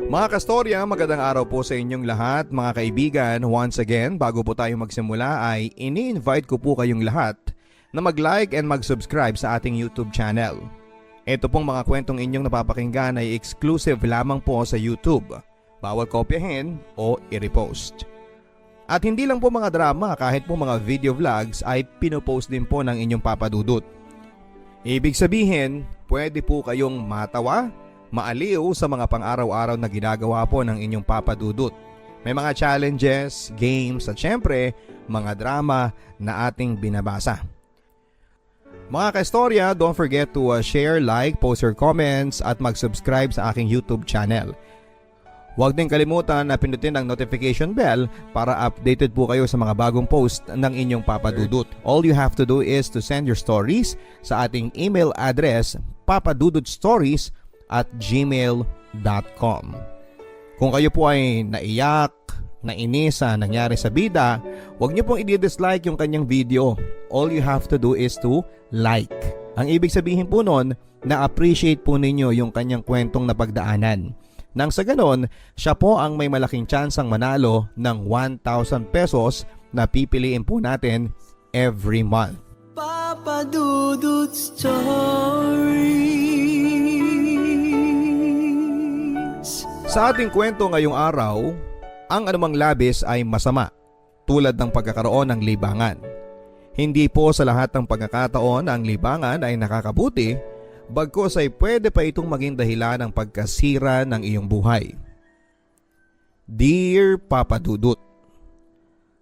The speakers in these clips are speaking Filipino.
Mga kastorya, magandang araw po sa inyong lahat mga kaibigan. Once again, bago po tayo magsimula ay ini-invite ko po kayong lahat na mag-like and mag-subscribe sa ating YouTube channel. Ito pong mga kwentong inyong napapakinggan ay exclusive lamang po sa YouTube. Bawal kopyahin o i-repost. At hindi lang po mga drama, kahit po mga video vlogs ay pinopost din po ng inyong papadudot. Ibig sabihin, pwede po kayong matawa, maaliw sa mga pang-araw-araw na ginagawa po ng inyong papadudot. May mga challenges, games at syempre mga drama na ating binabasa. Mga ka-istorya, don't forget to share, like, post your comments at mag-subscribe sa aking YouTube channel. Huwag din kalimutan na pindutin ang notification bell para updated po kayo sa mga bagong post ng inyong papadudot. All you have to do is to send your stories sa ating email address papadudotstories@gmail.com. Kung kayo po ay naiyak, nainis sa nangyari sa bida, huwag niyo pong i-dislike yung kanyang video. All you have to do is to like. Ang ibig sabihin po nun, na-appreciate po ninyo yung kanyang kwentong napagdaanan. Nang sa ganon, siya po ang may malaking tsansang manalo ng 1,000 pesos na pipiliin po natin every month. Papa Dudut Stories. Sa ating kwento ngayong araw, ang anumang labis ay masama, tulad ng pagkakaroon ng libangan. Hindi po sa lahat ng pagkakataon ang libangan ay nakakabuti, bagkus ay pwede pa itong maging dahilan ng pagkasira ng iyong buhay. Dear Papa Dudut,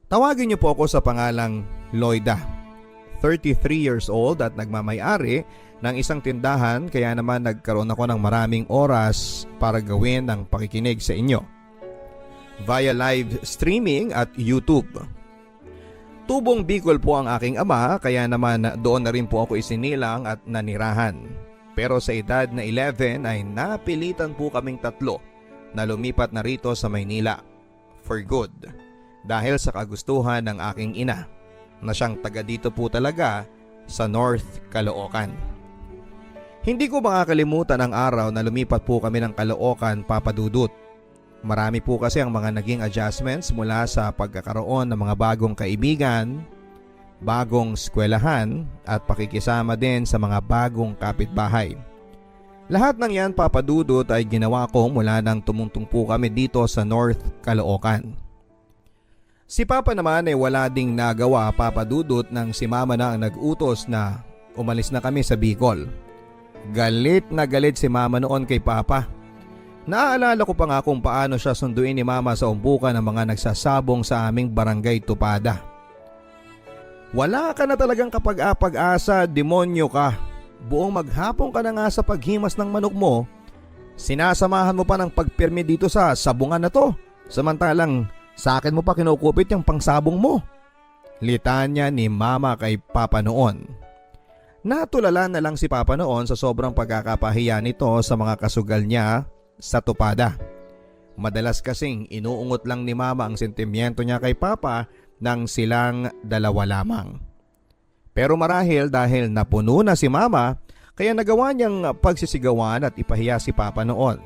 tawagin niyo po ako sa pangalang Lloyda, 33 years old at nagmamay-ari ng isang tindahan, kaya naman nagkaroon ako ng maraming oras para gawin ang pakikinig sa inyo via live streaming at YouTube. Tubong Bicol po ang aking ama, kaya naman doon na rin po ako isinilang at nanirahan. Pero sa edad na 11 ay napilitan po kaming tatlo na lumipat na rito sa Maynila for good dahil sa kagustuhan ng aking ina na siyang taga dito po talaga sa North Caloocan. Hindi ko makakalimutan ang araw na lumipat po kami ng Caloocan, Papa Dudut. Marami po kasi ang mga naging adjustments mula sa pagkakaroon ng mga bagong kaibigan, bagong eskwelahan at pakikisama din sa mga bagong kapitbahay. Lahat ng yan, Papa Dudut, ay ginawa ko mula nang tumungtong po kami dito sa North Caloocan. Si Papa naman ay wala ding nagawa, Papa Dudut, nang si Mama na ang nag-utos na umalis na kami sa Bicol. Galit na galit si Mama noon kay Papa. Naaalala ko pa nga kung paano siya sunduin ni Mama sa umpukan ng mga nagsasabong sa aming barangay Tupada. Wala ka na talagang kapag-apag-asa, demonyo ka. Buong maghapon ka na nga sa paghimas ng manok mo. Sinasamahan mo pa ng pagpirmi dito sa sabungan na to. Samantalang sa akin mo pa kinukupit yung pangsabong mo. Litanya ni Mama kay Papa noon. Natulala na lang si Papa noon sa sobrang pagkakapahiya nito sa mga kasugal niya sa Tupada. Madalas kasing inuungot lang ni Mama ang sentimiento niya kay Papa nang silang dalawa lamang. Pero marahil dahil napuno na si Mama, kaya nagawa niyang pagsisigawan at ipahiya si Papa noon.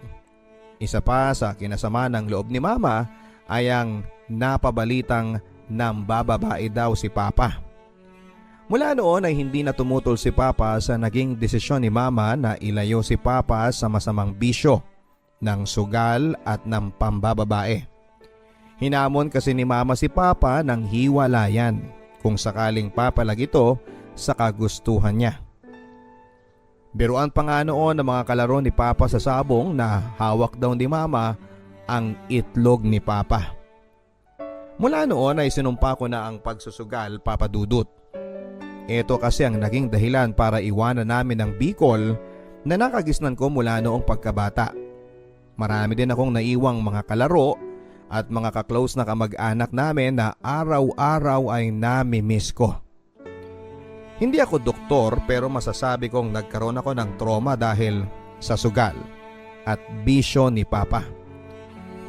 Isa pa sa kinasama ng loob ni Mama ay ang napabalitang nambababae daw si Papa. Mula noon ay hindi na tumutol si Papa sa naging desisyon ni Mama na ilayo si Papa sa masamang bisyo ng sugal at ng pambababae. Hinamon kasi ni Mama si Papa ng hiwalayan kung sakaling papalag ito sa kagustuhan niya. Biruan pa nga noon ng mga kalaro ni Papa sa sabong na hawak daw ni Mama ang itlog ni Papa. Mula noon ay sinumpa ko na ang pagsusugal, Papa Dudut. Ito kasi ang naging dahilan para iwanan namin ang Bicol na nakagisnan ko mula noong pagkabata. Marami din akong naiwang mga kalaro at mga kaklose na kamag-anak namin na araw-araw ay nami-miss ko. Hindi ako doktor pero masasabi kong nagkaroon ako ng trauma dahil sa sugal at bisyo ni Papa.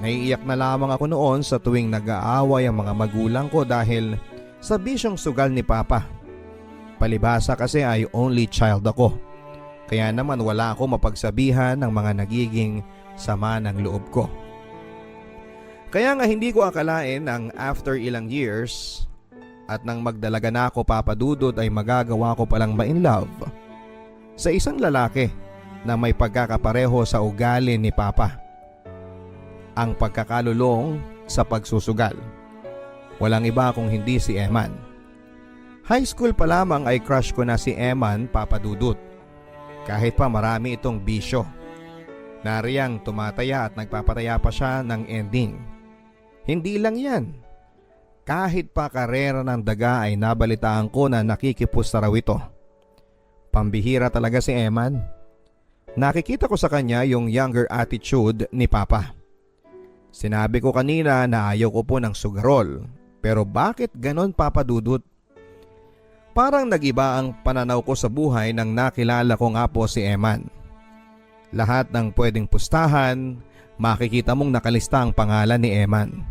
Naiiyak na lamang ako noon sa tuwing nag-aaway ang mga magulang ko dahil sa bisyong sugal ni Papa. Palibhasa kasi ay only child ako. Kaya naman wala ako mapagsabihan ng mga nagiging sama ng loob ko. Kaya nga hindi ko akalain ang after ilang years at nang magdalaga na ako Papa Dudut ay magagawa ko palang ma-in love sa isang lalaki na may pagkakapareho sa ugali ni Papa. Ang pagkakalulong sa pagsusugal. Walang iba kung hindi si Eman. High school pa lamang ay crush ko na si Eman, Papa Dudut. Kahit pa marami itong bisyo. Nariyang tumataya at nagpapataya pa siya ng ending. Hindi lang yan. Kahit pa karera ng daga ay nabalitaan ko na nakikipus na raw ito. Pambihira talaga si Eman. Nakikita ko sa kanya yung younger attitude ni Papa. Sinabi ko kanina na ayaw ko po ng sugarol. Pero bakit ganon Papa Dudut? Parang nagiba ang pananaw ko sa buhay nang nakilala ko nga po si Eman. Lahat ng pwedeng pustahan, makikita mong nakalista ang pangalan ni Eman.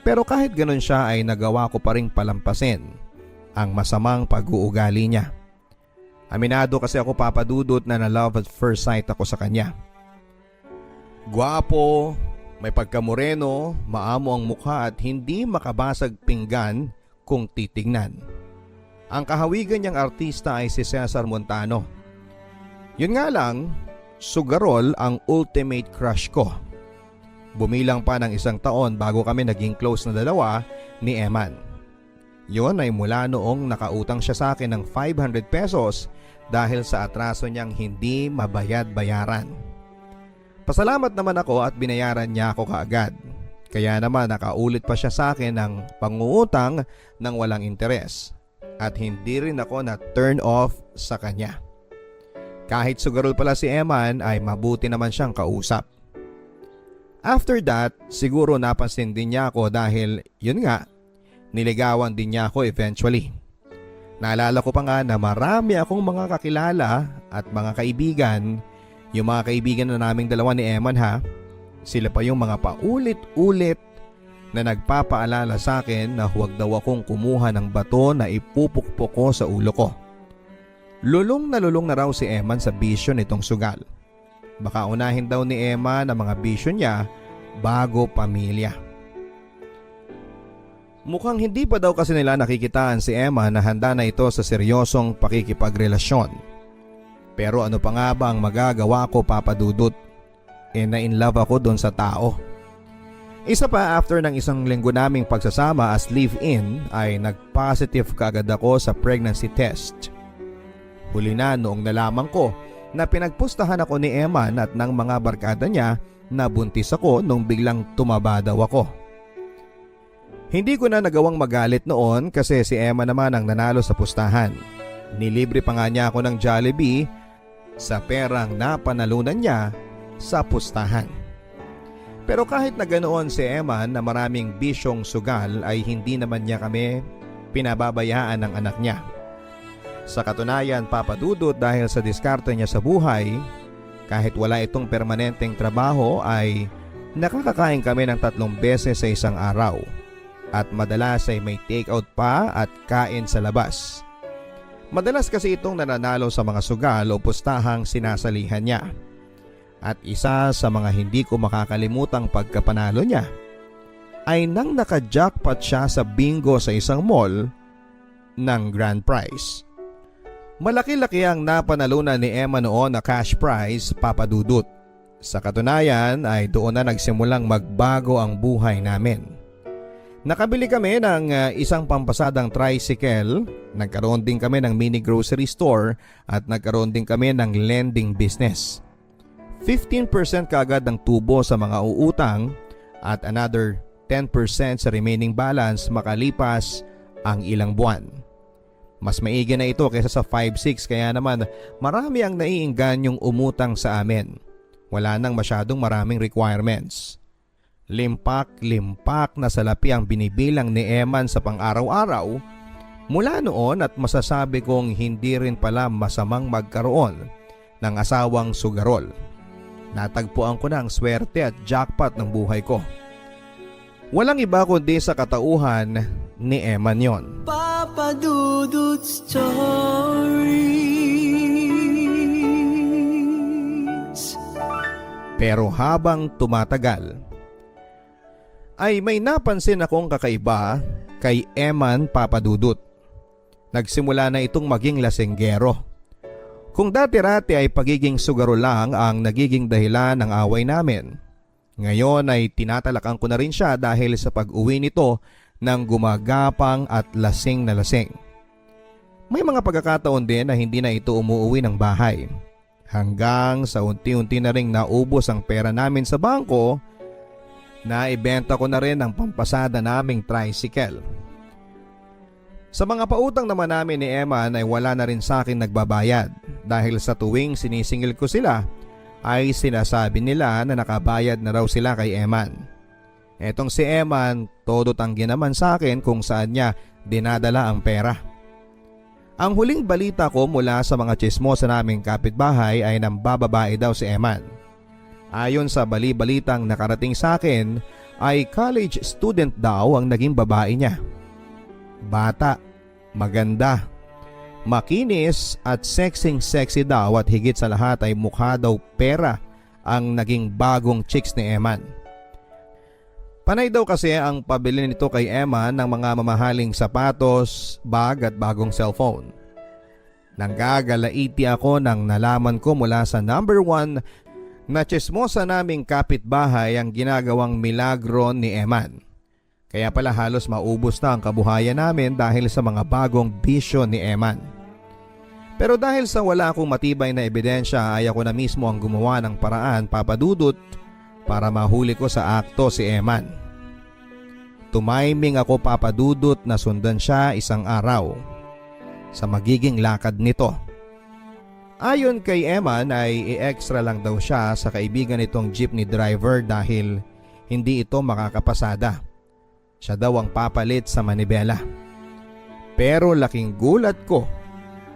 Pero kahit ganon siya ay nagawa ko pa ring palampasin ang masamang pag-uugali niya. Aminado kasi ako Papa Dudut na na-love at first sight ako sa kanya. Gwapo, may pagkamoreno, maamo ang mukha at hindi makabasag pinggan kung titignan. Ang kahawigan niyang artista ay si Cesar Montano. Yun nga lang, sugarol ang ultimate crush ko. Bumilang pa ng 1 taon bago kami naging close na dalawa ni Eman. Yun ay mula noong nakautang siya sa akin ng 500 pesos dahil sa atraso niyang hindi mabayad-bayaran. Pasalamat naman ako at binayaran niya ako kaagad. Kaya naman nakaulit pa siya sa akin ng pangungutang ng walang interes. At hindi rin ako na turn off sa kanya. Kahit sugarol pala si Eman ay mabuti naman siyang kausap. After that, siguro napansin din niya ako dahil yun nga, niligawan din niya ako eventually. Naalala ko pa nga na marami akong mga kakilala at mga kaibigan. Yung mga kaibigan na naming dalawa ni Eman ha, sila pa yung mga paulit-ulit na nagpapaalala sa akin na huwag daw akong kumuha ng bato na ipupukpok ko sa ulo ko. Lulong na raw si Eman sa bisyo nitong sugal. Baka unahin daw ni Eman ang mga bisyo niya bago pamilya. Mukhang hindi pa daw kasi nila nakikitaan si Eman na handa na ito sa seryosong pakikipagrelasyon. Pero ano pa nga ba ang magagawa ko Papa Dudut? Na-in love ako doon sa tao. Isa pa after ng 1 linggo naming pagsasama as live-in ay nag-positive kaagad ako sa pregnancy test. Huli na noong nalaman ko na pinagpustahan ako ni Eman at ng mga barkada niya na buntis ako nung biglang tumaba daw ako. Hindi ko na nagawang magalit noon kasi si Eman naman ang nanalo sa pustahan. Nilibre pa nga niya ako ng Jollibee sa perang napanalunan niya sa pustahan. Pero kahit na ganoon si Eman na maraming bisyong sugal ay hindi naman niya kami pinababayaan ng anak niya. Sa katunayan Papa Dudut dahil sa diskarte niya sa buhay, kahit wala itong permanenteng trabaho ay nakakakain kami ng 3 beses sa isang araw. At madalas ay may take-out pa at kain sa labas. Madalas kasi itong nananalo sa mga sugal o pustahang sinasalihan niya. At isa sa mga hindi ko makakalimutang pagkapanalo niya ay nang naka-jackpot siya sa bingo sa isang mall ng grand prize. Malaki-laki ang napanalunan ni Emma noon na cash prize Papa Dudut. Sa katunayan ay doon na nagsimulang magbago ang buhay namin. Nakabili kami ng isang pampasadang tricycle, nagkaroon din kami ng mini grocery store at nagkaroon din kami ng lending business. 15% kaagad ang tubo sa mga uutang at another 10% sa remaining balance makalipas ang ilang buwan. Mas maigi na ito kaysa sa 5-6 kaya naman marami ang naiingganyong umutang sa amin. Wala nang masyadong maraming requirements. Limpak-limpak na salapi ang binibilang ni Eman sa pang-araw-araw mula noon at masasabi kong hindi rin pala masamang magkaroon ng asawang sugarol. Natagpuan ko na ang swerte at jackpot ng buhay ko. Walang iba kundi sa katauhan ni Eman yon. Papa Dudut Stories. Pero habang tumatagal, ay may napansin akong kakaiba kay Eman Papadudut. Nagsimula na itong maging lasenggero. Kung dati-rati ay pagiging sugaro lang ang nagiging dahilan ng away namin, ngayon ay tinatalakan ko na rin siya dahil sa pag-uwi nito ng gumagapang at lasing na lasing. May mga pagkakataon din na hindi na ito umuuwi ng bahay. Hanggang sa unti-unti na ring naubos ang pera namin sa bangko, na ibenta ko na rin ang pampasada naming tricycle. Sa mga pautang naman namin ni Eman ay wala na rin sa akin nagbabayad dahil sa tuwing sinisingil ko sila ay sinasabi nila na nakabayad na raw sila kay Eman. Etong si Eman, todo tanggi naman sa akin kung saan niya dinadala ang pera. Ang huling balita ko mula sa mga tsismosa naming kapitbahay ay nambababae daw si Eman. Ayon sa bali-balitang nakarating sa akin ay college student daw ang naging babae niya. Bata, maganda, makinis at sexy daw at higit sa lahat ay mukha daw pera ang naging bagong chicks ni Eman. Panay daw kasi ang pabili nito kay Eman ng mga mamahaling sapatos, bag at bagong cellphone. Nanggagalaiti ako nang nalaman ko mula sa number 1 na tsismosa naming kapitbahay ang ginagawang milagro ni Eman. Kaya pala halos maubos na ang kabuhayan namin dahil sa mga bagong bisyo ni Eman. Pero dahil sa wala akong matibay na ebidensya ay ako na mismo ang gumawa ng paraan, Papadudut, para mahuli ko sa akto si Eman. Tumaiming ako, Papadudut, na sundan siya isang araw sa magiging lakad nito. Ayon kay Eman ay i-extra lang daw siya sa kaibigan nitong jeepney driver dahil hindi ito makakapasada. Siya daw ang papalit sa manibela. Pero laking gulat ko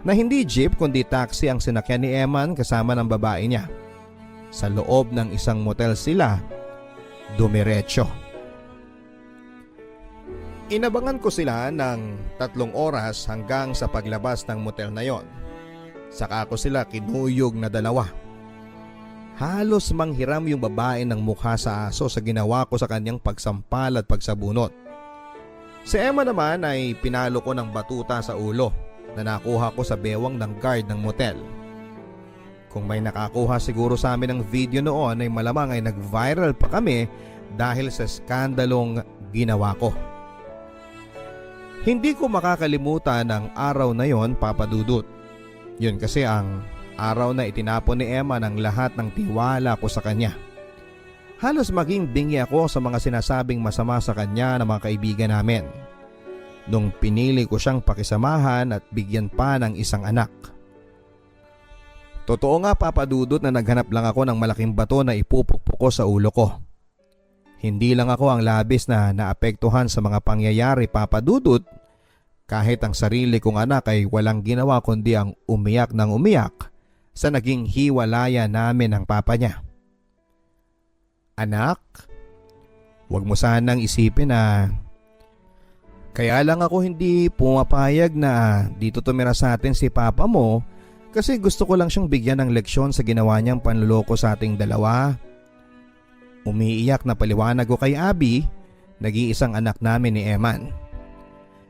na hindi jeep kundi taxi ang sinakyan ni Eman kasama ng babae niya. Sa loob ng isang motel sila dumiretso. Inabangan ko sila ng 3 oras hanggang sa paglabas ng motel na yon. Saka ko sila kinuyog na dalawa. Halos manghiram yung babae ng mukha sa aso sa ginawa ko sa kanyang pagsampal at pagsabunot. Si Emma naman ay pinalo ko ng batuta sa ulo na nakuha ko sa bewang ng guard ng motel. Kung may nakakuha siguro sa amin ng video noon ay malamang ay nag-viral pa kami dahil sa skandalong ginawa ko. Hindi ko makakalimutan ang araw na yon, Papadudut. Yun kasi ang araw na itinapon ni Emma ng lahat ng tiwala ko sa kanya. Halos maging bingi ako sa mga sinasabing masama sa kanya ng mga kaibigan namin. Nung pinili ko siyang pakisamahan at bigyan pa ng isang anak. Totoo nga, Papadudut, na naghanap lang ako ng malaking bato na ipupukpok ko sa ulo ko. Hindi lang ako ang labis na naapektuhan sa mga pangyayari, Papadudut. Kahit ang sarili kong anak ay walang ginawa kundi ang umiyak ng umiyak sa naging hiwalaya namin ng papa niya. Anak, huwag mo sanang isipin na kaya lang ako hindi pumapayag na dito tumira sa atin si papa mo kasi gusto ko lang siyang bigyan ng leksyon sa ginawa niyang panluloko sa ating dalawa. Umiiyak na paliwanag ko kay Abby, nag-iisang anak namin ni Eman.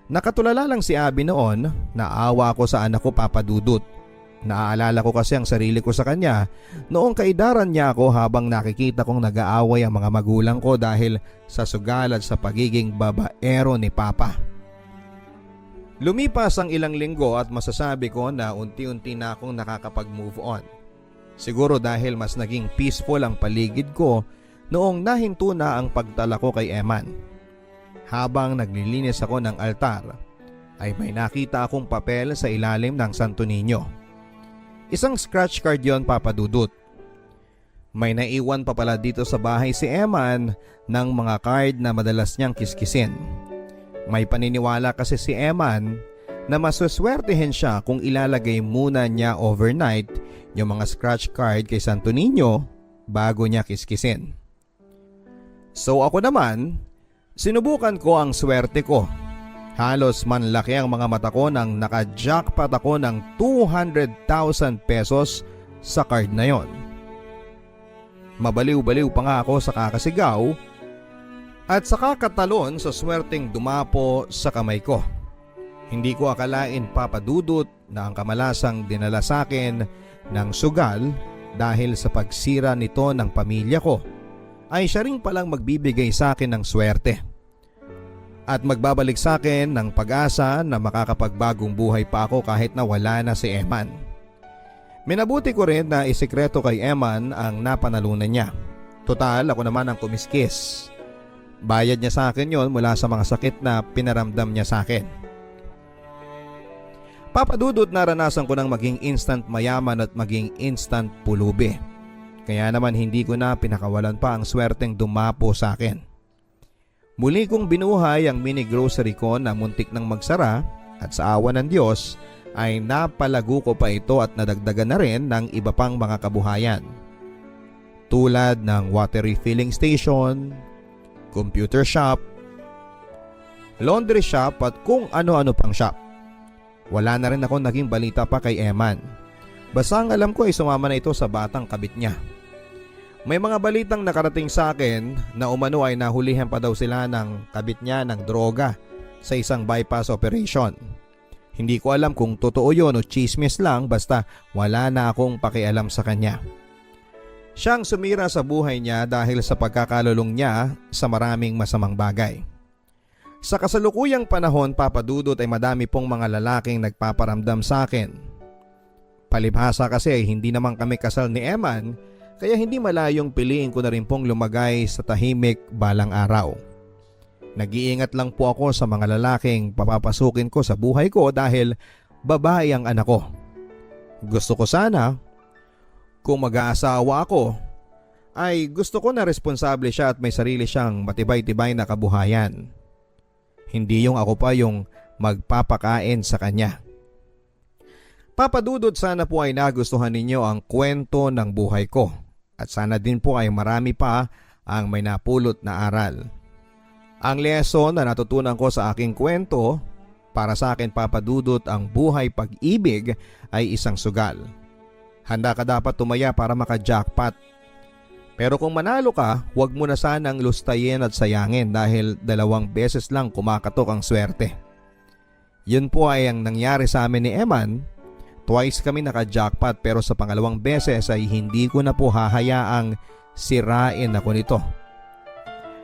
Nakatulala lang si Abby noon, naawa ako sa anak ko, Papadudut. Naaalala ko kasi ang sarili ko sa kanya noong kaidaran niya ako habang nakikita kong nag-aaway ang mga magulang ko dahil sa sugal at sa pagiging babaero ni Papa. Lumipas ang ilang linggo at masasabi ko na unti-unti na akong nakakapag-move on. Siguro dahil mas naging peaceful ang paligid ko noong nahinto na ang pagtala ko kay Eman. Habang naglilinis ako ng altar, ay may nakita akong papel sa ilalim ng Santo Niño. Isang scratch card yon, Papadudut. May naiwan pa pala dito sa bahay si Eman ng mga card na madalas niyang kiskisin. May paniniwala kasi si Eman na masuswertehin siya kung ilalagay muna niya overnight yung mga scratch card kay Santo Niño bago niya kiskisin. So ako naman, sinubukan ko ang swerte ko. Halos manlaki ang mga mata ko nang naka-jackpot ako ng 200,000 pesos sa card na yon. Mabaliw-baliw pa nga ako sa kakasigaw at sa kakatalon sa swerteng dumapo sa kamay ko. Hindi ko akalain, Papa Dudut, na ang kamalasang dinala sa akin ng sugal dahil sa pagsira nito ng pamilya ko ay siya rin palang magbibigay sa akin ng swerte at magbabalik sa akin ng pag-asa na makakapagbagong buhay pa ako kahit na wala na si Eman. Minabuti ko rin na isikreto kay Eman ang napanalunan niya. Total, ako naman ang kumiskis. Bayad niya sa akin yon mula sa mga sakit na pinaramdam niya sa akin. Papa Dudut, naranasan ko ng maging instant mayaman at maging instant pulubi. Kaya naman hindi ko na pinakawalan pa ang swerteng dumapo sa akin. Muli kong binuhay ang mini grocery ko na muntik nang magsara at sa awa ng Diyos ay napalago ko pa ito at nadagdagan na rin ng iba pang mga kabuhayan. Tulad ng water refilling station, computer shop, laundry shop at kung ano-ano pang shop. Wala na rin ako naging balita pa kay Eman. Basta ang alam ko ay sumama na ito sa batang kabit niya. May mga balitang nakarating sa akin na umano ay nahulihan pa daw sila ng kabit niya ng droga sa isang bypass operation. Hindi ko alam kung totoo yun o chismis lang, basta wala na akong pakialam sa kanya. Siyang sumira sa buhay niya dahil sa pagkakalulong niya sa maraming masamang bagay. Sa kasalukuyang panahon, Papa Dudut, ay madami pong mga lalaking nagpaparamdam sa akin. Palibhasa kasi ay hindi naman kami kasal ni Eman, kaya hindi malayong piliin ko na rin pong lumagay sa tahimik balang araw. Nag-iingat lang po ako sa mga lalaking papapasukin ko sa buhay ko dahil babae ang anak ko. Gusto ko sana, kung mag-aasawa ako, ay gusto ko na responsable siya at may sarili siyang matibay-tibay na kabuhayan. Hindi yung ako pa yung magpapakain sa kanya. Papa Dudut, sana po ay nagustuhan ninyo ang kwento ng buhay ko at sana din po ay marami pa ang may napulot na aral. Ang lesson na natutunan ko sa aking kwento, para sa akin, Papa Dudut, ang buhay pag-ibig ay isang sugal. Handa ka dapat tumaya para maka-jackpot. Pero kung manalo ka, huwag mo na sanang lustayin at sayangin dahil 2 beses lang kumakatok ang swerte. Yun po ay ang nangyari sa amin ni Eman. Twice kami naka-jackpot pero sa pangalawang beses ay hindi ko na po hahayaang sirain ako nito.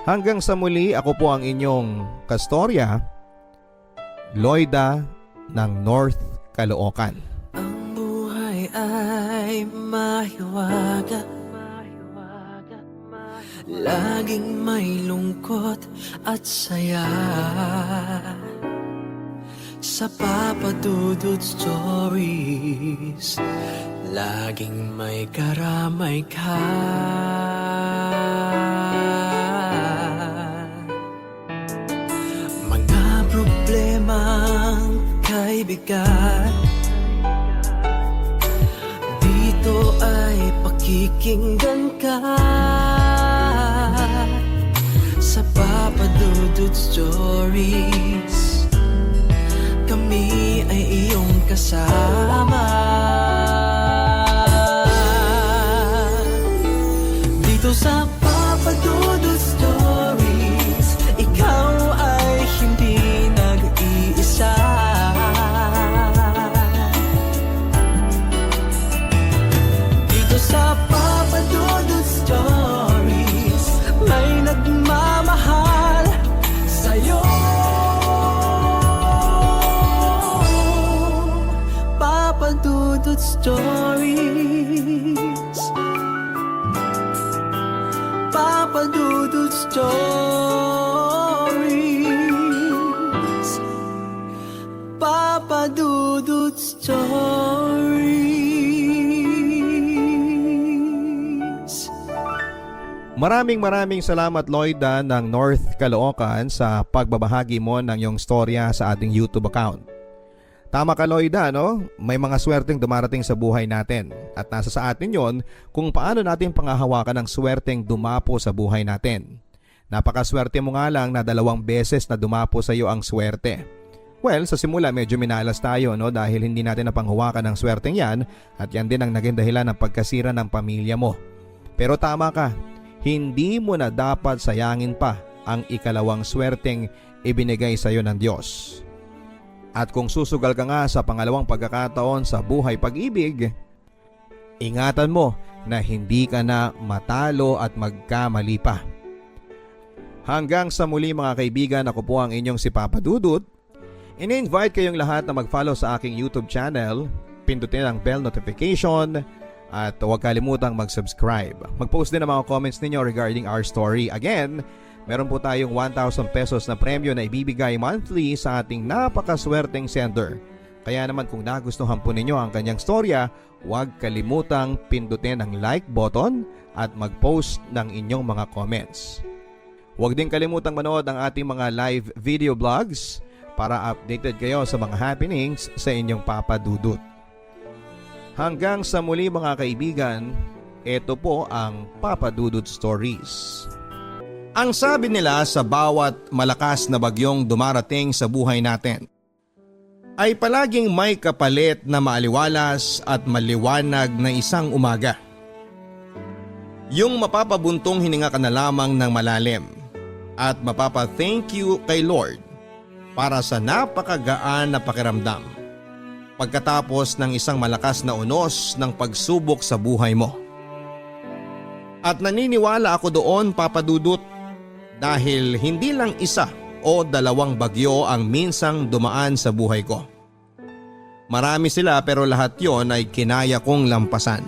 Hanggang sa muli, ako po ang inyong kastorya, Loida ng North Caloocan. Ang buhay ay mahiwaga, laging may lungkot at saya. Sa Papa Dudut Stories, laging may karamay ka. Mga problemang kaibigan, dito ay pakikinggan ka. Sa Papa Dudut Stories, kami ay iyong kasama. Dito sa Papa Dudut Stories, ikaw ay hindi nag-iisa. Dito sa Papa Dudut Stories, may nagmamahal sa'yo. Papa Dudut Stories, Papa Dudut Stories, Papa Dudut Stories. Maraming salamat, Loida ng North Caloocan, sa pagbabahagi mo ng iyong storya sa ating YouTube account. Tama ka, Loida, no? May mga swerteng dumarating sa buhay natin at nasa sa atin yon kung paano natin pangahawakan ang swerteng dumapo sa buhay natin. Napakaswerte mo nga lang na 2 beses na dumapo sa iyo ang swerte. Well, sa simula medyo minalas tayo, no, dahil hindi natin napanghawakan ang swerteng yan at yan din ang naging dahilan ng pagkasira ng pamilya mo. Pero tama ka, hindi mo na dapat sayangin pa ang ikalawang swerteng ibinigay sa iyo ng Diyos. At kung susugal ka nga sa pangalawang pagkakataon sa buhay pag-ibig, ingatan mo na hindi ka na matalo at magkamali pa. Hanggang sa muli mga kaibigan, ako po ang inyong si Papa Dudut. Ini-invite kayong lahat na mag-follow sa aking YouTube channel, pindutin ang bell notification at huwag kalimutang mag-subscribe. Mag-post din ang mga comments ninyo regarding our story. Again, meron po tayong 1,000 pesos na premyo na ibibigay monthly sa ating napakaswerteng sender. Kaya naman kung nagustuhan po ninyo ang kanyang storya, huwag kalimutang pindutin ang like button at mag-post ng inyong mga comments. Huwag din kalimutang manood ang ating mga live video vlogs para updated kayo sa mga happenings sa inyong Papa Dudut. Hanggang sa muli mga kaibigan, ito po ang Papa Dudut Stories. Ang sabi nila sa bawat malakas na bagyong dumarating sa buhay natin ay palaging may kapalit na maaliwalas at maliwanag na isang umaga. Yung mapapabuntong hininga ka na lamang ng malalim at mapapa-thank you kay Lord para sa napakagaan na pakiramdam pagkatapos ng isang malakas na unos ng pagsubok sa buhay mo. At naniniwala ako doon, Papa Dudut, dahil hindi lang isa o dalawang bagyo ang minsang dumaan sa buhay ko. Marami sila pero lahat yon ay kinaya kong lampasan.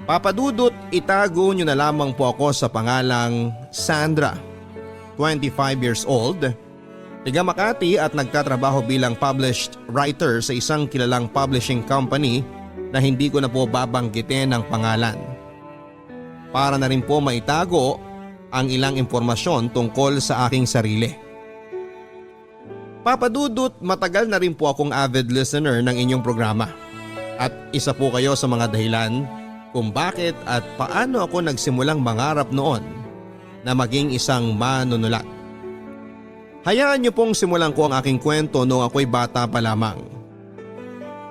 Papa Dudut, itago nyo na lamang po ako sa pangalang Sandra, 25 years old, tiga Makati at nagtatrabaho bilang published writer sa isang kilalang publishing company na hindi ko na po babanggitin ang pangalan. Para na rin po maitago ang ilang impormasyon tungkol sa aking sarili. Papa Dudut, matagal na rin po akong avid listener ng inyong programa. At isa po kayo sa mga dahilan kung bakit at paano ako nagsimulang mangarap noon na maging isang manunulat. Hayaan niyo pong simulan ko ang aking kwento noong ako'y bata pa lamang.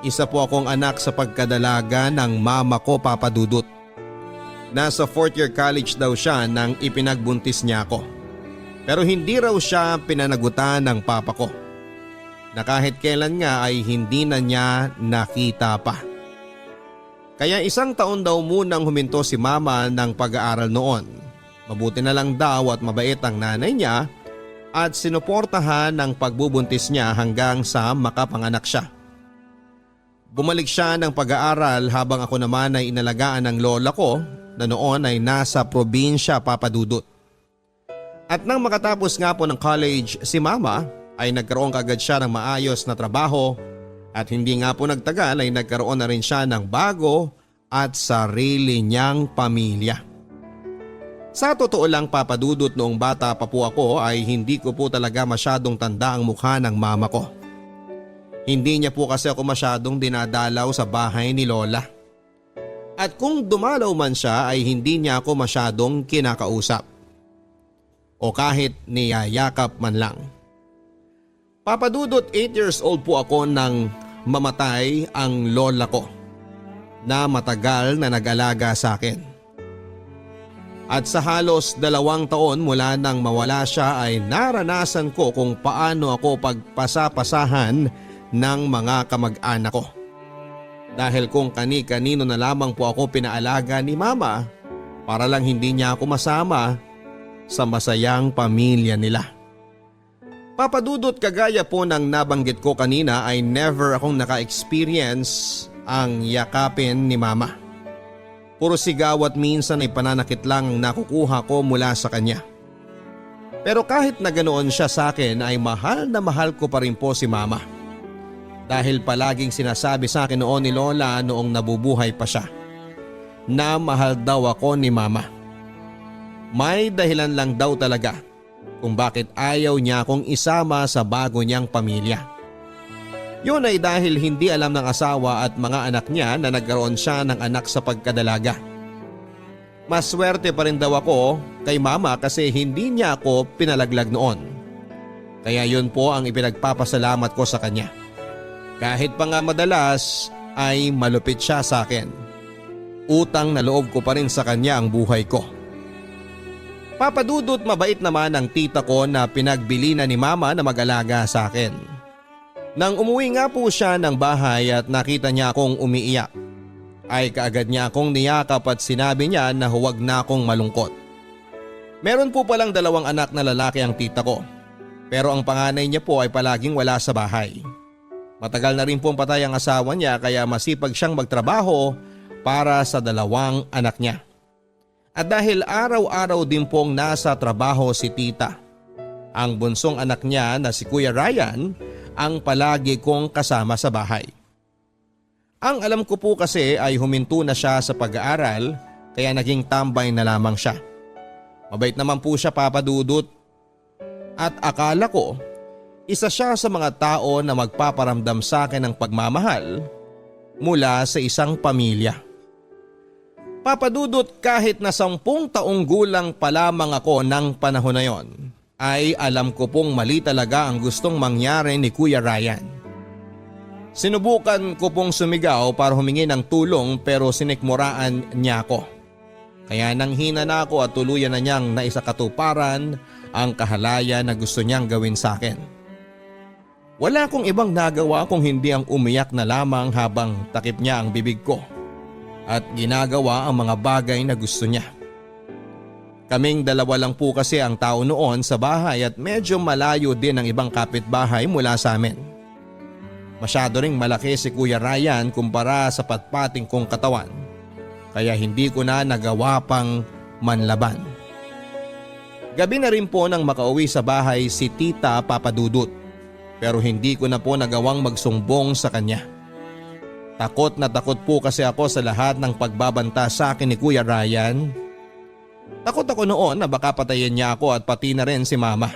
Isa po akong anak sa pagkadalaga ng mama ko, Papa Dudut. Nasa 4th year college daw siya nang ipinagbuntis niya ako. Pero hindi raw siya pinanagutan ng papa ko. Na kahit kailan nga ay hindi na niya nakita pa. Kaya isang taon daw munang huminto si mama ng pag-aaral noon. Mabuti na lang daw at mabait ang nanay niya at sinuportahan ng pagbubuntis niya hanggang sa makapanganak siya. Bumalik siya ng pag-aaral habang ako naman ay inalagaan ng lola ko na noon ay nasa probinsya, Papa Dudut. At nang makatapos nga po ng college si mama ay nagkaroon kagad siya ng maayos na trabaho at hindi nga po nagtagal ay nagkaroon na rin siya ng bago at sarili niyang pamilya. Sa totoo lang, Papa Dudut, noong bata pa po ako ay hindi ko po talaga masyadong tanda ang mukha ng mama ko. Hindi niya po kasi ako masyadong dinadalaw sa bahay ni Lola. At kung dumalaw man siya ay hindi niya ako masyadong kinakausap. O kahit niyayakap man lang. Papa Dudut, 8 years old po ako nang mamatay ang lola ko na matagal na nag-alaga sa akin. At sa halos 2 taon mula nang mawala siya ay naranasan ko kung paano ako pagpasapasahan ng mga kamag-anak ko. Dahil kung kani-kanino na lamang po ako pinaalaga ni mama para lang hindi niya ako masama sa masayang pamilya nila. Papa Dudut, kagaya po ng nabanggit ko kanina ay never akong naka-experience ang yakapin ni mama. Puro sigaw at minsan ay pananakit lang ang nakukuha ko mula sa kanya. Pero kahit na ganoon siya sa akin ay mahal na mahal ko pa rin po si mama. Dahil palaging sinasabi sa akin noon ni Lola noong nabubuhay pa siya na mahal daw ako ni mama. May dahilan lang daw talaga kung bakit ayaw niya akong isama sa bago niyang pamilya. Yun ay dahil hindi alam ng asawa at mga anak niya na nagkaroon siya ng anak sa pagkadalaga. Maswerte pa rin daw ako kay mama kasi hindi niya ako pinalaglag noon. Kaya yun po ang ipinagpapasalamat ko sa kanya. Kahit pa nga madalas ay malupit siya sa akin. Utang na loob ko pa rin sa kanya ang buhay ko. Papa Dudut, mabait naman ang tita ko na pinagbili na ni mama na mag-alaga sa akin. Nang umuwi nga po siya ng bahay at nakita niya akong umiiyak, ay kaagad niya akong niyakap at sinabi niya na huwag na akong malungkot. Meron po palang 2 anak na lalaki ang tita ko, pero ang panganay niya po ay palaging wala sa bahay. Matagal na rin pong patay ang asawa niya kaya masipag siyang magtrabaho para sa 2 anak niya. At dahil araw-araw din pong nasa trabaho si tita, ang bunsong anak niya na si Kuya Ryan ang palagi kong kasama sa bahay. Ang alam ko po kasi ay huminto na siya sa pag-aaral kaya naging tambay na lamang siya. Mabait naman po siya, Papa Dudut. At akala ko, isa siya sa mga tao na magpaparamdam sa akin ng pagmamahal mula sa isang pamilya. Papa Dudut, kahit na 10 taong gulang pa lamang ako ng panahon na yon, ay alam ko pong mali talaga ang gustong mangyari ni Kuya Ryan. Sinubukan ko pong sumigaw para humingi ng tulong pero sinikmuraan niya ako. Kaya nang hina na ako at tuluyan na niyang naisakatuparan ang kahalayan na gusto niyang gawin sa akin. Wala akong ibang nagawa kung hindi ang umiyak na lamang habang takip niya ang bibig ko at ginagawa ang mga bagay na gusto niya. Kaming 2 lang po kasi ang tao noon sa bahay at medyo malayo din ang ibang kapitbahay mula sa amin. Masyado ring malaki si Kuya Ryan kumpara sa patpating kong katawan, kaya hindi ko na nagawa pang manlaban. Gabi na rin po nang makauwi sa bahay si Tita, Papa Dudut, pero hindi ko na po nagawang magsumbong sa kanya. Takot na takot po kasi ako sa lahat ng pagbabanta sa akin ni Kuya Ryan. Takot ako noon na baka patayin niya ako at pati na rin si Mama.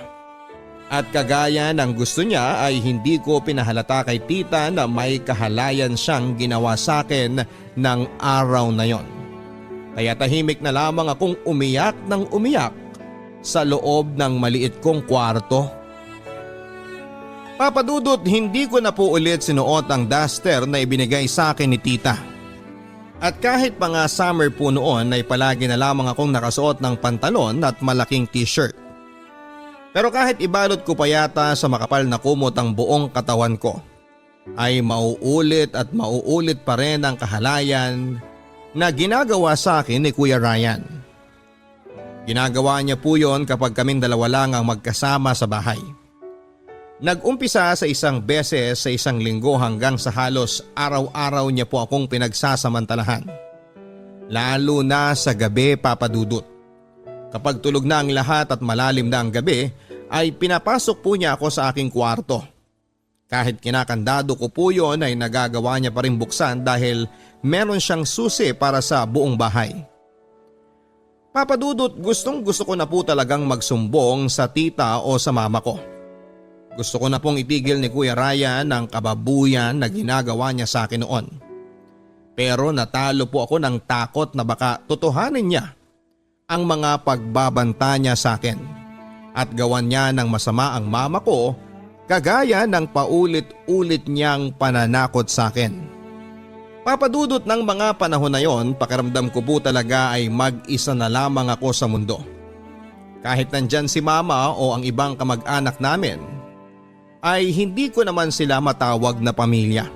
At kagaya ng gusto niya ay hindi ko pinahalata kay tita na may kahalayan siyang ginawa sa akin ng araw na yon. Kaya tahimik na lamang akong umiyak ng umiyak sa loob ng maliit kong kwarto. Papa Dudut, hindi ko na po ulit sinuot ang duster na ibinigay sa akin ni tita. At kahit pa nga summer po noon ay palagi na lamang akong nakasuot ng pantalon at malaking t-shirt. Pero kahit ibalot ko pa yata sa makapal na kumot ang buong katawan ko, ay mauulit at mauulit pa rin ang kahalayan na ginagawa sa akin ni Kuya Ryan. Ginagawa niya po yon kapag kaming 2 lang ang magkasama sa bahay. Nag-umpisa sa 1 beses sa 1 linggo hanggang sa halos araw-araw niya po akong pinagsasamantalahan. Lalo na sa gabi, Papa Dudut. Kapag tulog na ang lahat at malalim na ang gabi, ay pinapasok po niya ako sa aking kwarto. Kahit kinakandado ko po yon ay nagagawa niya pa rin buksan dahil meron siyang susi para sa buong bahay. Papa Dudut, gustong gusto ko na po talagang magsumbong sa tita o sa mama ko. Gusto ko na pong itigil ni Kuya Ryan ang kababuyan na ginagawa niya sa akin noon. Pero natalo po ako ng takot na baka totohanin niya ang mga pagbabanta niya sa akin at gawan niya ng masama ang mama ko kagaya ng paulit-ulit niyang pananakot sa akin. Papa Dudut, ng mga panahon na yon, pakiramdam ko po talaga ay mag-isa na lamang ako sa mundo. Kahit nandyan si mama o ang ibang kamag-anak namin, ay hindi ko naman sila matawag na pamilya.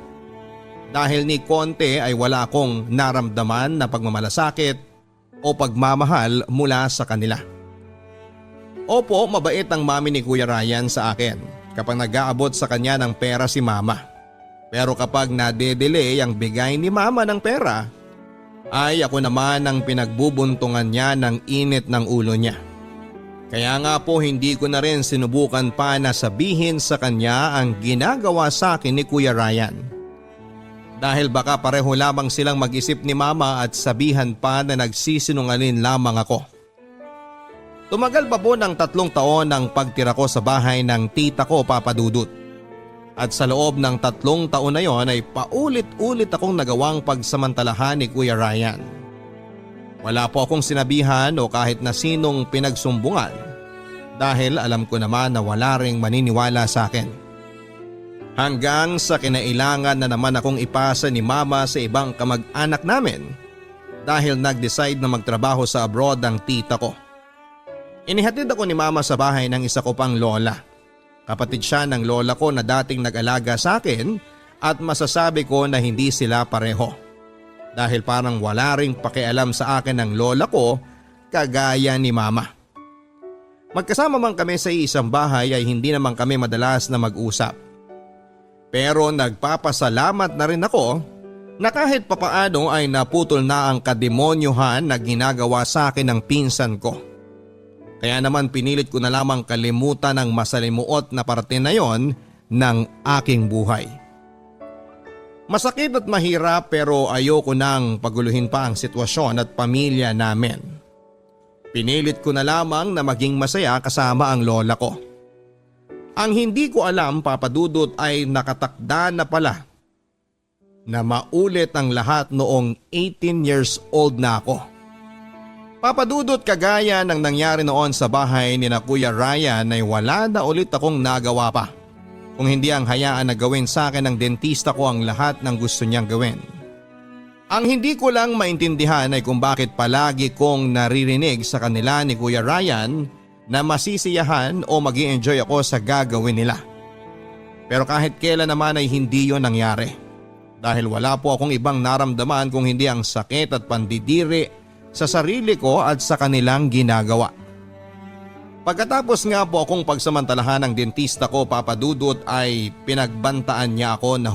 Dahil ni konti ay wala akong naramdaman na pagmamalasakit o pagmamahal mula sa kanila. Opo, mabait ang mami ni Kuya Ryan sa akin kapag nag-aabot sa kanya ng pera si mama. Pero kapag nade-delay ang bigay ni mama ng pera, ay ako naman ang pinagbubuntungan niya ng init ng ulo niya. Kaya nga po hindi ko na rin sinubukan pa na sabihin sa kanya ang ginagawa sa akin ni Kuya Ryan. Dahil baka pareho lamang silang mag-isip ni mama at sabihan pa na nagsisinungaling lamang ako. Tumagal pa po ng 3 taon ang pagtira ko sa bahay ng tita ko, Papa Dudut. At sa loob ng 3 taon na yon ay paulit-ulit akong nagawang pagsamantalahan ni Kuya Ryan. Wala po akong sinabihan o kahit na sinong pinagsumbungan dahil alam ko naman na wala ring maniniwala sa akin. Hanggang sa kinailangan na naman akong ipasa ni mama sa ibang kamag-anak namin dahil nag-decide na magtrabaho sa abroad ang tita ko. Inihatid ako ni mama sa bahay ng isa ko pang lola. Kapatid siya ng lola ko na dating nag-alaga sa akin at masasabi ko na hindi sila pareho. Dahil parang wala ring pakialam sa akin ng lola ko kagaya ni mama. Magkasama man kami sa isang bahay ay hindi naman kami madalas na mag-usap. Pero nagpapasalamat na rin ako na kahit papaano ay naputol na ang kademonyohan na ginagawa sa akin ng pinsan ko. Kaya naman pinilit ko na lamang kalimutan ang masalimuot na parte na yon ng aking buhay. Masakit at mahirap pero ayoko nang paguluhin pa ang sitwasyon at pamilya namin. Pinilit ko na lamang na maging masaya kasama ang lola ko. Ang hindi ko alam, Papa Dudut, ay nakatakda na pala na maulit ang lahat noong 18 years old na ako. Papadudot, kagaya ng nangyari noon sa bahay ni na Kuya Ryan ay wala na ulit akong nagawa pa. Kung hindi ang hayaan na gawin sa akin ng dentista ko ang lahat ng gusto niyang gawin. Ang hindi ko lang maintindihan ay kung bakit palagi kong naririnig sa kanila ni Kuya Ryan na masisiyahan o mag-i-enjoy ako sa gagawin nila. Pero kahit kailan naman ay hindi yon nangyari. Dahil wala po akong ibang naramdaman kung hindi ang sakit at pandidiri sa sarili ko at sa kanilang ginagawa. Pagkatapos nga po akong pagsamantalahan ng dentista ko, Papa Dudut, ay pinagbantaan niya ako na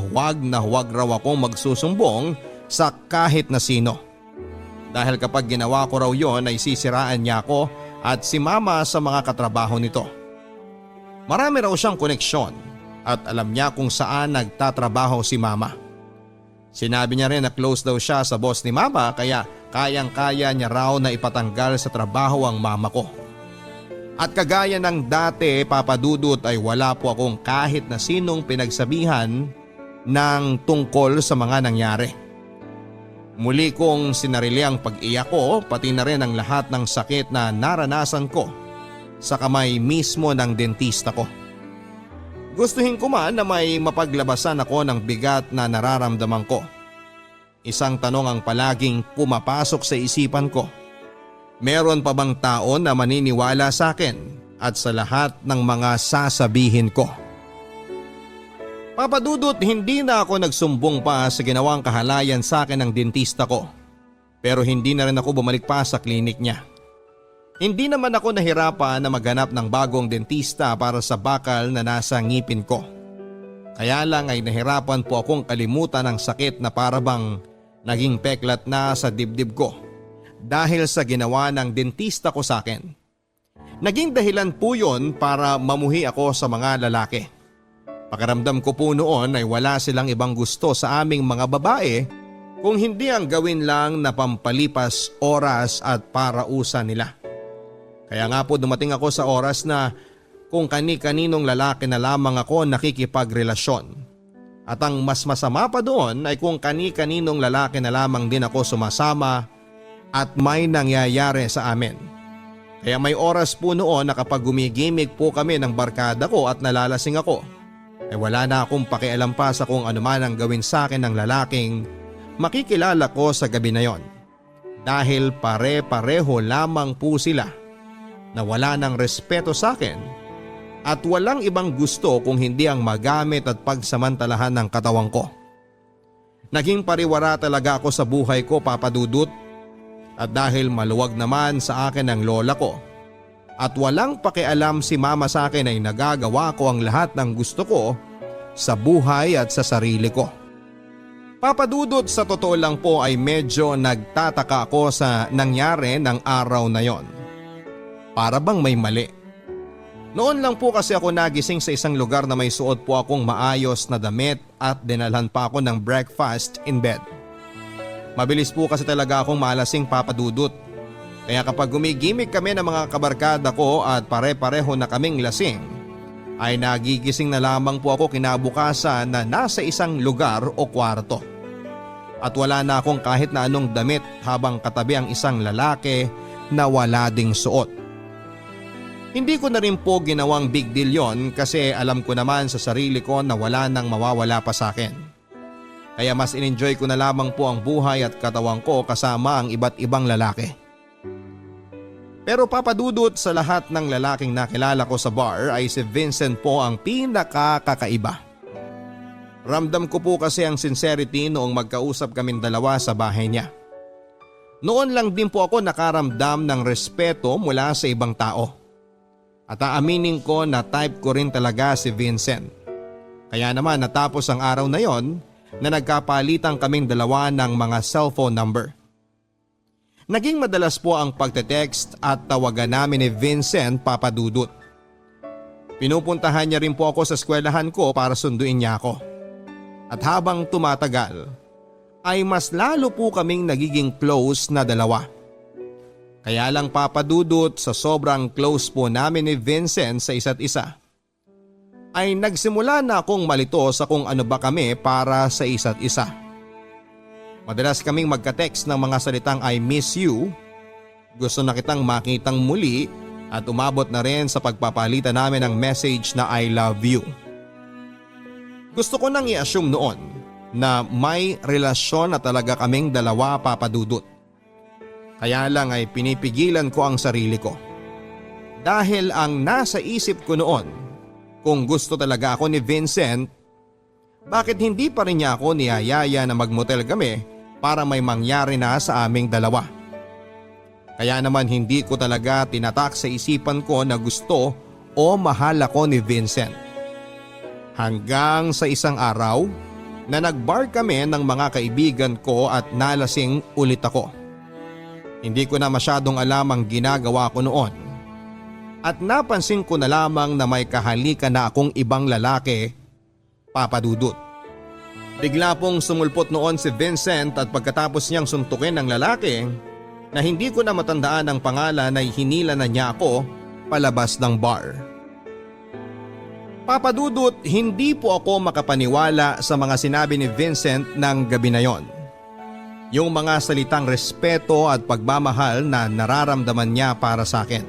huwag raw akong magsusumbong sa kahit na sino. Dahil kapag ginawa ko raw yon ay sisiraan niya ako at si mama sa mga katrabaho nito. Marami raw siyang koneksyon at alam niya kung saan nagtatrabaho si mama. Sinabi niya rin na close daw siya sa boss ni mama kaya kayang-kaya niya raw na ipatanggal sa trabaho ang mama ko. At kagaya ng dati, Papa Dudut, ay wala po akong kahit na sinong pinagsabihan ng tungkol sa mga nangyari. Muli kong sinarili ang pag-iyak ko pati na rin ang lahat ng sakit na naranasan ko sa kamay mismo ng dentista ko. Gustuhin ko man na may mapaglabasan ako ng bigat na nararamdaman ko. Isang tanong ang palaging pumapasok sa isipan ko. Meron pa bang tao na maniniwala sa akin at sa lahat ng mga sasabihin ko? Papa Dudut, hindi na ako nagsumbong pa sa ginawang kahalayan sa akin ng dentista ko. Pero hindi na rin ako bumalik pa sa klinik niya. Hindi naman ako nahirapan na maghanap ng bagong dentista para sa bakal na nasa ngipin ko. Kaya lang ay nahirapan po akong kalimutan ang sakit na parabang naging peklat na sa dibdib ko dahil sa ginawa ng dentista ko sa akin. Naging dahilan po yun para mamuhi ako sa mga lalaki. Pakiramdam ko po noon ay wala silang ibang gusto sa aming mga babae kung hindi ang gawin lang na pampalipas oras at parausan nila. Kaya nga po dumating ako sa oras na kung kani-kaninong lalaki na lamang ako nakikipagrelasyon. At ang mas masama pa doon ay kung kani-kaninong lalaki na lamang din ako sumasama at may nangyayari sa amin. Kaya may oras po noon na kapag gumigimik po kami ng barkada ko at nalalasing ako, ay wala na akong pakialam pa sa kung ano man ang gawin sa akin ng lalaking makikilala ko sa gabi na yon. Dahil pare-pareho lamang po sila na wala ng respeto sa akin at walang ibang gusto kung hindi ang magamit at pagsamantalahan ng katawan ko. Naging pariwara talaga ako sa buhay ko, Papa Dudut, at dahil maluwag naman sa akin ang lola ko at walang pakialam si mama sa akin ay nagagawa ko ang lahat ng gusto ko sa buhay at sa sarili ko. Papa Dudut, sa totoo lang po ay medyo nagtataka ako sa nangyari ng araw na yon. Para bang may mali. Noon lang po kasi ako nagising sa isang lugar na may suot po akong maayos na damit at dinalhan pa ako ng breakfast in bed. Mabilis po kasi talaga akong malasing, Papa Dudut. Kaya kapag gumigimik kami ng mga kabarkada ko at pare-pareho na kaming lasing, ay nagigising na lamang po ako kinabukasan na nasa isang lugar o kwarto. At wala na akong kahit na anong damit habang katabi ang isang lalaki na wala ding suot. Hindi ko na rin po ginawang big deal yon kasi alam ko naman sa sarili ko na wala nang mawawala pa sa akin. Kaya mas in-enjoy ko na lamang po ang buhay at katawan ko kasama ang iba't ibang lalaki. Pero Papa Dudut, sa lahat ng lalaking nakilala ko sa bar ay si Vincent po ang pinakakakaiba. Ramdam ko po kasi ang sincerity noong magkausap kaming dalawa sa bahay niya. Noon lang din po ako nakaramdam ng respeto mula sa ibang tao. At aaminin ko na type ko rin talaga si Vincent. Kaya naman natapos ang araw na yon na nagkapalitan kaming dalawa ng mga cellphone number. Naging madalas po ang pagte-text at tawagan namin ni Vincent, Papa Dudut. Pinupuntahan niya rin po ako sa eskwelahan ko para sunduin niya ako. At habang tumatagal, ay mas lalo po kaming nagiging close na dalawa. Kaya lang Papa Dudut, sa sobrang close po namin ni Vincent sa isa't isa, ay nagsimula na akong malito sa kung ano ba kami para sa isa't isa. Madalas kaming magka-text ng mga salitang I miss you, gusto na kitang makitang muli, at umabot na rin sa pagpapalitan namin ng message na I love you. Gusto ko nang i-assume noon na may relasyon na talaga kaming dalawa, Papa Dudut. Kaya lang ay pinipigilan ko ang sarili ko. Dahil ang nasa isip ko noon, kung gusto talaga ako ni Vincent, bakit hindi pa rin niya ako niyayaya na magmotel kami para may mangyari na sa aming dalawa? Kaya naman hindi ko talaga tinatak sa isipan ko na gusto o mahal ako ni Vincent. Hanggang sa isang araw na nagbar kami ng mga kaibigan ko at nalasing ulit ako. Hindi ko na masyadong alam ang ginagawa ko noon. At napansin ko na lamang na may kahalikan na akong ibang lalaki, Papa Dudut. Bigla pong sumulpot noon si Vincent at pagkatapos niyang suntukin ng lalaki na hindi ko na matandaan ang pangalan ay hinila na niya ako palabas ng bar. Papa Dudut, hindi po ako makapaniwala sa mga sinabi ni Vincent ng gabi na yon. Yung mga salitang respeto at pagmamahal na nararamdaman niya para sa akin.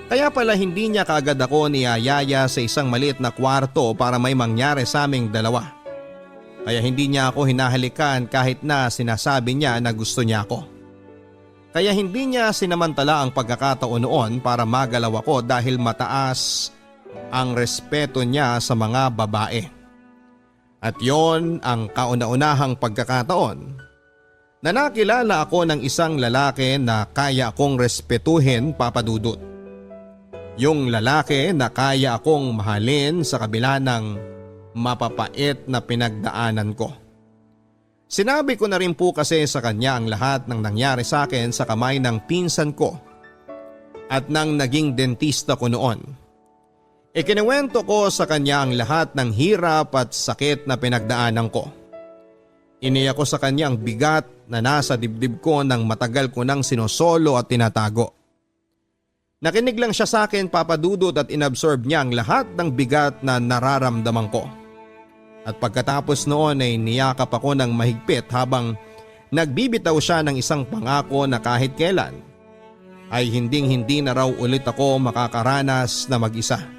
Kaya pala hindi niya kaagad ako niyayaya sa isang maliit na kwarto para may mangyari sa aming dalawa. Kaya hindi niya ako hinahalikan kahit na sinasabi niya na gusto niya ako. Kaya hindi niya sinamantala ang pagkakataon noon para magalaw ako dahil mataas ang respeto niya sa mga babae. At yon ang kauna-unahang pagkakataon na nakilala ako ng isang lalaki na kaya akong respetuhin, Papa Dudut. Yung lalaki na kaya akong mahalin sa kabila ng mapapait na pinagdaanan ko. Sinabi ko na rin po kasi sa kanya ang lahat ng nangyari sa akin sa kamay ng pinsan ko at nang naging dentista ko noon. Ikinuwento ko sa kanya ang lahat ng hirap at sakit na pinagdaanan ko. Iniyak ko sa kanya ang bigat na nasa dibdib ko nang matagal ko nang sinosolo at tinatago. Nakinig lang siya sa akin, Papa Dudut, at inabsorb niya ang lahat ng bigat na nararamdaman ko. At pagkatapos noon ay niyakap ako ng mahigpit habang nagbibitaw siya ng isang pangako na kahit kailan ay hinding-hindi na raw ulit ako makakaranas na mag-isa.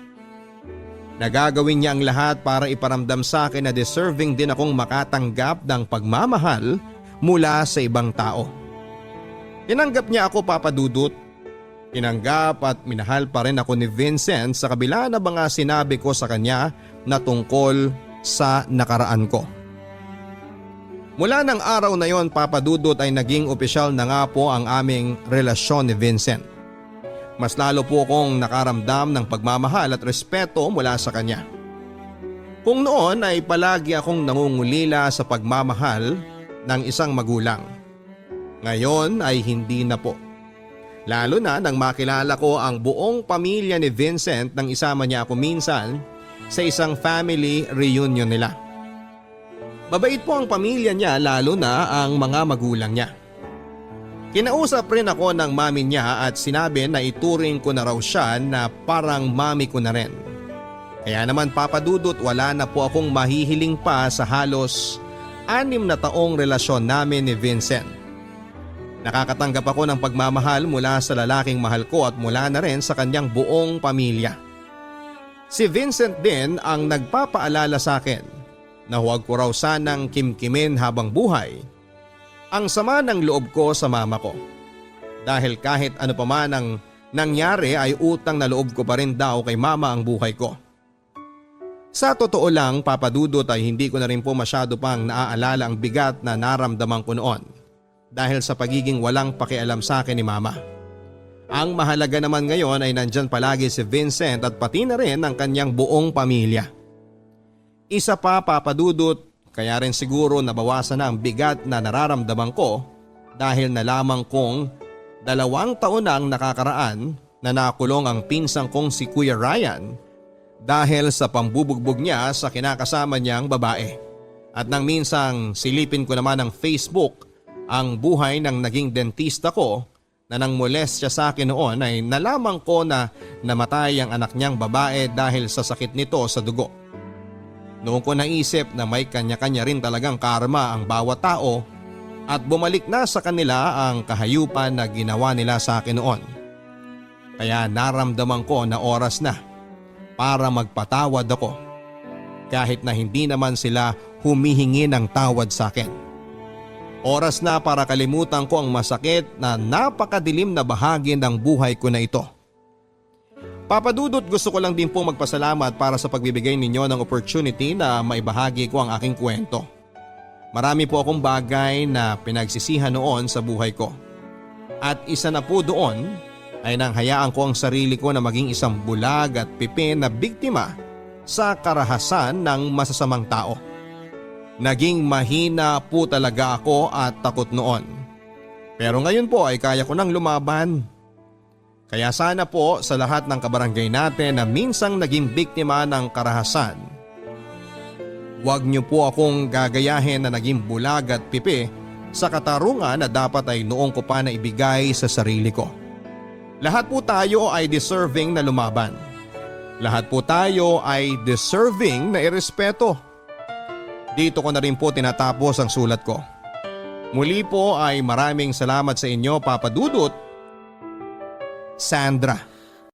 Nagagawin niya ang lahat para iparamdam sa akin na deserving din akong makatanggap ng pagmamahal mula sa ibang tao. Tinanggap niya ako, Papa Dudut. Tinanggap at minahal pa rin ako ni Vincent sa kabila na mga sinabi ko sa kanya na tungkol sa nakaraan ko. Mula ng araw na yon, Papa Dudut, ay naging opisyal na nga po ang aming relasyon ni Vincent. Mas lalo po akong nakaramdam ng pagmamahal at respeto mula sa kanya. Kung noon ay palagi akong nangungulila sa pagmamahal ng isang magulang. Ngayon ay hindi na po. Lalo na nang makilala ko ang buong pamilya ni Vincent nang isama niya ako minsan sa isang family reunion nila. Mabait po ang pamilya niya, lalo na ang mga magulang niya. Kinausap rin ako ng mami niya at sinabi na ituring ko na raw siya na parang mami ko na rin. Kaya naman, Papa Dudut, wala na po akong mahihiling pa sa halos 6 na taong relasyon namin ni Vincent. Nakakatanggap ako ng pagmamahal mula sa lalaking mahal ko at mula na rin sa kanyang buong pamilya. Si Vincent din ang nagpapaalala sa akin na huwag ko raw sanang kimkimin habang buhay ang sama ng loob ko sa mama ko. Dahil kahit ano pa man ang nangyari ay utang na loob ko pa rin daw kay mama ang buhay ko. Sa totoo lang, Papa Dudut, ay hindi ko na rin po masyado pang naaalala ang bigat na naramdaman ko noon dahil sa pagiging walang pakialam sa akin ni mama. Ang mahalaga naman ngayon ay nandyan palagi si Vincent at pati na rin ang kanyang buong pamilya. Isa pa, Papa Dudut, kaya rin siguro nabawasan na ang bigat na nararamdaman ko dahil nalaman kong 2 taon na ang nakakaraan na nakulong ang pinsang kong si Kuya Ryan dahil sa pambubugbog niya sa kinakasama niyang babae. At nang minsang silipin ko naman ang Facebook ang buhay ng naging dentista ko na nang molest siya sa akin noon ay nalaman ko na namatay ang anak niyang babae dahil sa sakit nito sa dugo. Noon ko naisip na may kanya-kanya rin talagang karma ang bawat tao at bumalik na sa kanila ang kahayupan na ginawa nila sa akin noon. Kaya naramdaman ko na oras na para magpatawad ako kahit na hindi naman sila humihingi ng tawad sa akin. Oras na para kalimutan ko ang masakit na napakadilim na bahagi ng buhay ko na ito. Papa Dudut, gusto ko lang din po magpasalamat para sa pagbibigay ninyo ng opportunity na maibahagi ko ang aking kwento. Marami po akong bagay na pinagsisihan noon sa buhay ko. At isa na po doon ay nang hayaan ko ang sarili ko na maging isang bulag at pipin na biktima sa karahasan ng masasamang tao. Naging mahina po talaga ako at takot noon. Pero ngayon po ay kaya ko nang lumaban. Kaya sana po sa lahat ng kabarangay natin na minsang naging biktima ng karahasan, huwag niyo po akong gagayahin na naging bulag at pipi sa katarungan na dapat ay noong ko pa na ibigay sa sarili ko. Lahat po tayo ay deserving na lumaban. Lahat po tayo ay deserving na irespeto. Dito ko na rin po tinatapos ang sulat ko. Muli po ay maraming salamat sa inyo, Papa Dudut. Sandra.